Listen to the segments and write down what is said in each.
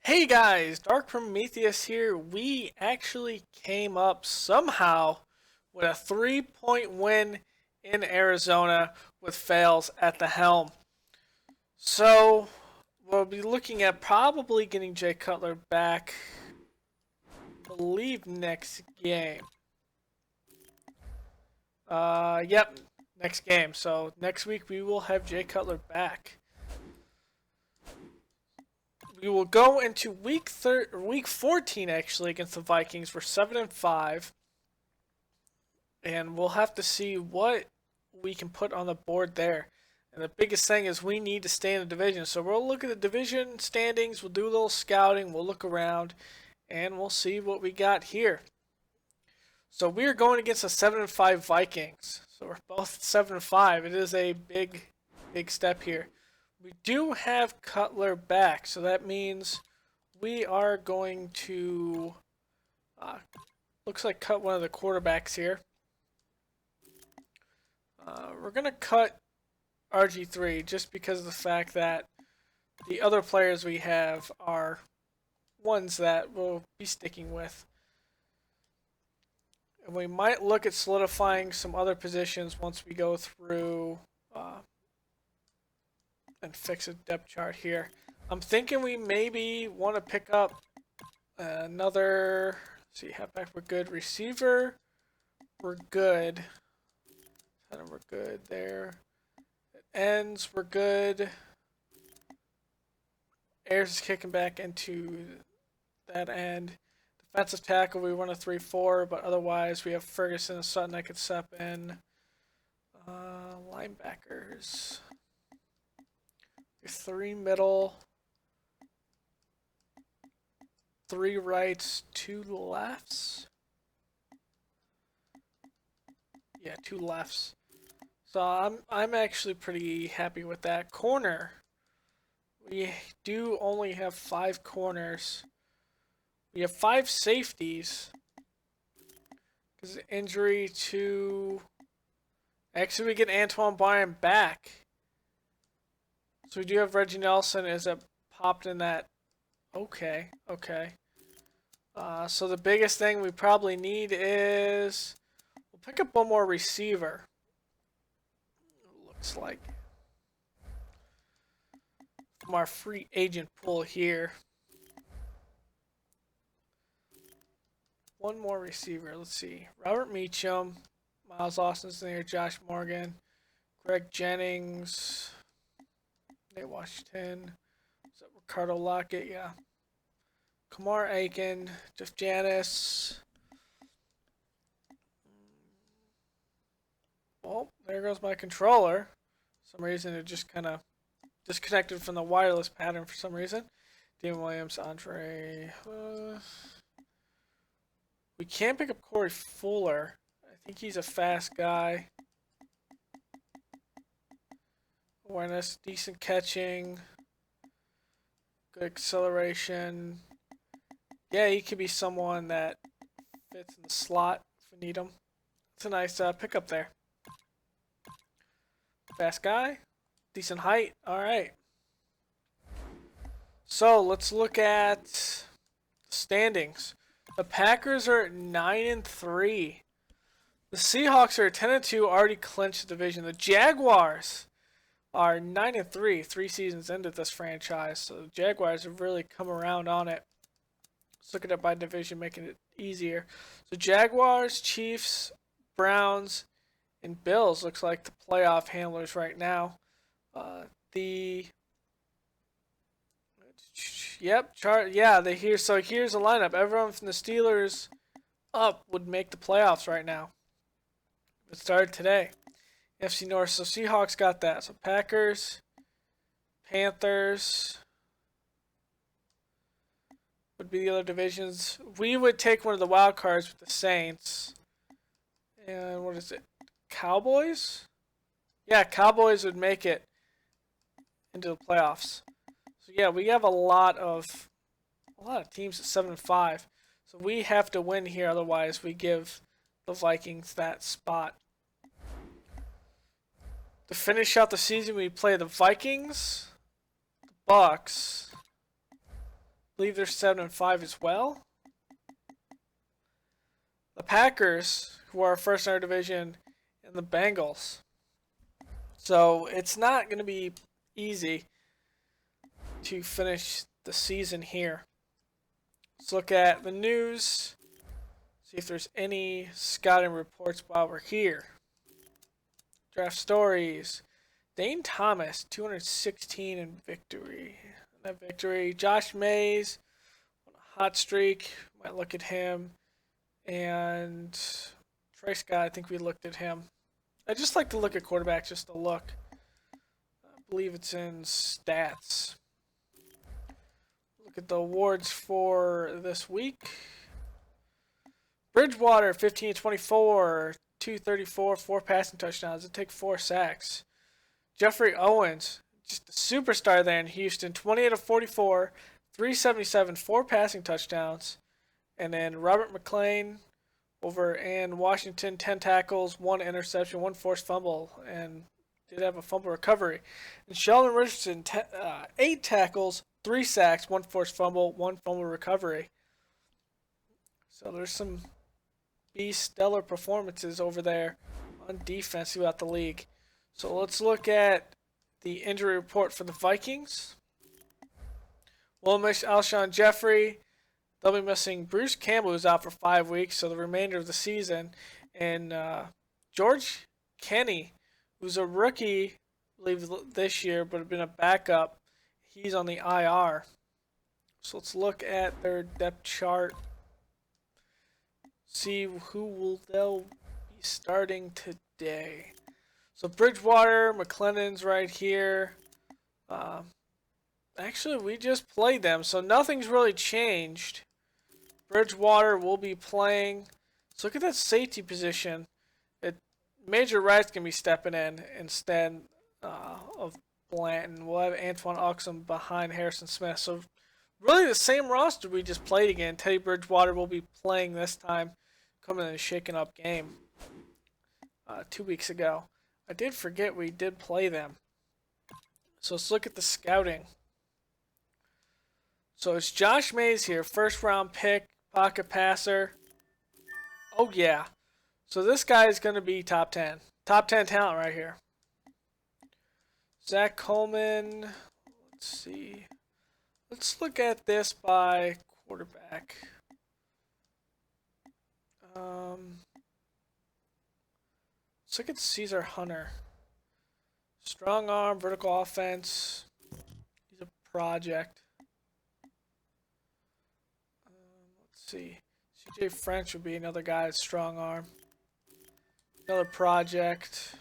Hey guys, Dark Prometheus here. We actually came up somehow with a 3-point win in Arizona with Fails at the helm. So we'll be looking at probably getting Jay Cutler back, I believe next game. Yep, next game. So next week we will have Jay Cutler back. We will go into week 14 actually against the Vikings. We're 7-5. And we'll have to see what we can put on the board there. And the biggest thing is we need to stay in the division. So we'll look at the division standings, we'll do a little scouting, we'll look around, and we'll see what we got here. So we're going against the 7-5 Vikings. So we're both 7-5. It is a big step here. We do have Cutler back, so that means we are going to looks like cut one of the quarterbacks here. We're going to cut RG3 just because of the fact that the other players we have are ones that we'll be sticking with. And we might look at solidifying some other positions once we go through and fix a depth chart here. I'm thinking we maybe want to pick up another, let's see, halfback, we're good. Receiver, we're good. Center, we're good there. Ends, we're good. Ayers is kicking back into that end. Defensive tackle, we run a 3-4, but otherwise we have Ferguson and Sutton that could step in. Linebackers. 3 middle. 3 rights, 2 lefts. Yeah, 2 lefts. So I'm actually pretty happy with that. Corner. We do only have 5 corners. We have 5 safeties. Because injury to... Actually, we get Antoine Bryan back. So we do have Reggie Nelson. Is it popped in that? Okay. So the biggest thing we probably need is... We'll pick up one more receiver. Looks like. From our free agent pool here. One more receiver. Let's see. Robert Meacham. Miles Austin's there. Josh Morgan. Greg Jennings. Nate Washington. Is that Ricardo Lockett? Yeah. Kamar Aiken. Jeff Janis. Well, there goes my controller. For some reason it just kind of disconnected from the wireless pattern for some reason. Damon Williams, Andre. We can't pick up Corey Fuller. I think he's a fast guy. Awareness, decent catching. Good acceleration. Yeah, he could be someone that fits in the slot if we need him. It's a nice pickup there. Fast guy. Decent height. Alright. So, let's look at standings. The Packers are at 9-3. The Seahawks are at 10-2, already clinched the division. The Jaguars are 9-3, 3 seasons into this franchise. So the Jaguars have really come around on it. Let's look at it by division, making it easier. So Jaguars, Chiefs, Browns, and Bills looks like the playoff handlers right now. So here's the lineup. Everyone from the Steelers up would make the playoffs right now. It started today. FC North. So Seahawks got that. So Packers, Panthers would be the other divisions. We would take one of the wild cards with the Saints. And what is it? Cowboys? Yeah, Cowboys would make it into the playoffs. So yeah, we have a lot of teams at 7-5. So we have to win here, otherwise we give the Vikings that spot. To finish out the season, we play the Vikings, the Bucks, believe they're 7-5 as well. The Packers, who are first in our division, and the Bengals. So it's not going to be easy to finish the season here. Let's look at the news. See if there's any scouting reports while we're here. Draft stories. Dane Thomas, 216 in victory. That victory. Josh Mays, on a hot streak. Might look at him. And Trey Scott, I think we looked at him. I just like to look at quarterbacks just to look. I believe it's in stats. Look at the awards for this week. Bridgewater, 15-24, 234, 4 passing touchdowns. It take 4 sacks. Jeffrey Owens, just a superstar there in Houston, 28-44, 377, 4 passing touchdowns. And then Robert McClain over in Washington, 10 tackles, 1 interception, 1 forced fumble, and did have a fumble recovery. And Sheldon Richardson, 8 tackles, 3 sacks, 1 forced fumble, 1 fumble recovery. So there's some stellar performances over there on defense throughout the league. So let's look at the injury report for the Vikings. We'll miss Alshon Jeffrey. They'll be missing Bruce Campbell, who's out for 5 weeks, so the remainder of the season. And George Kenny, who's a rookie, I believe, this year, but had been a backup. He's on the IR. So let's look at their depth chart. See who they'll be starting today. So Bridgewater, McClellan's right here. Actually, we just played them, so nothing's really changed. Bridgewater will be playing. So look at that safety position. Major Wright's going to be stepping in instead of Blanton. We'll have Antoine Oxum behind Harrison Smith. So really the same roster we just played again. Teddy Bridgewater will be playing this time, coming in a shaken up game 2 weeks ago. I did forget we did play them. So let's look at the scouting. So it's Josh Mays here, first round pick, pocket passer. Oh yeah. So this guy is going to be top 10. Top 10 talent right here. Zach Coleman. Let's see. Let's look at this by quarterback. Let's look at Caesar Hunter. Strong arm, vertical offense. He's a project. Let's see. CJ French would be another guy that's strong arm. Another project.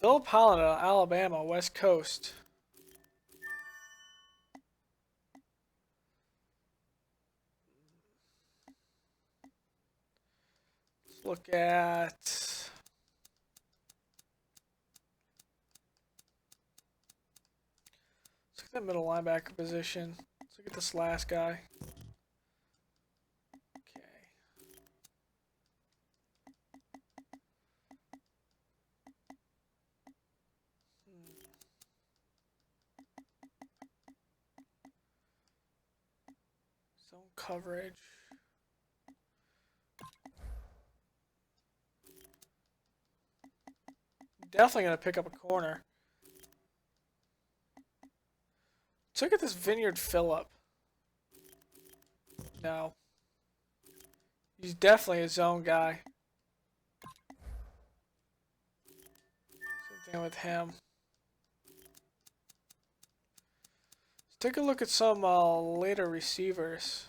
Philip Holland, Alabama, West Coast. Let's look at... Let's look at that middle linebacker position. Let's look at this last guy. Zone coverage. Definitely going to pick up a corner. Let's look at this Vineyard Phillip. No. He's definitely a zone guy. Same thing with him. Let's take a look at some later receivers.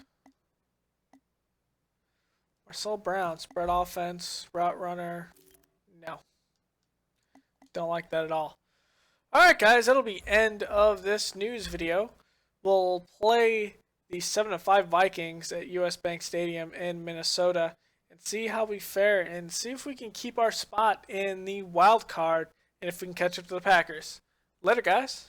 Marcel Brown, spread offense, route runner. No. Don't like that at all. Alright guys, that'll be end of this news video. We'll play the 7-5 Vikings at US Bank Stadium in Minnesota and see how we fare and see if we can keep our spot in the wild card and if we can catch up to the Packers. Later guys.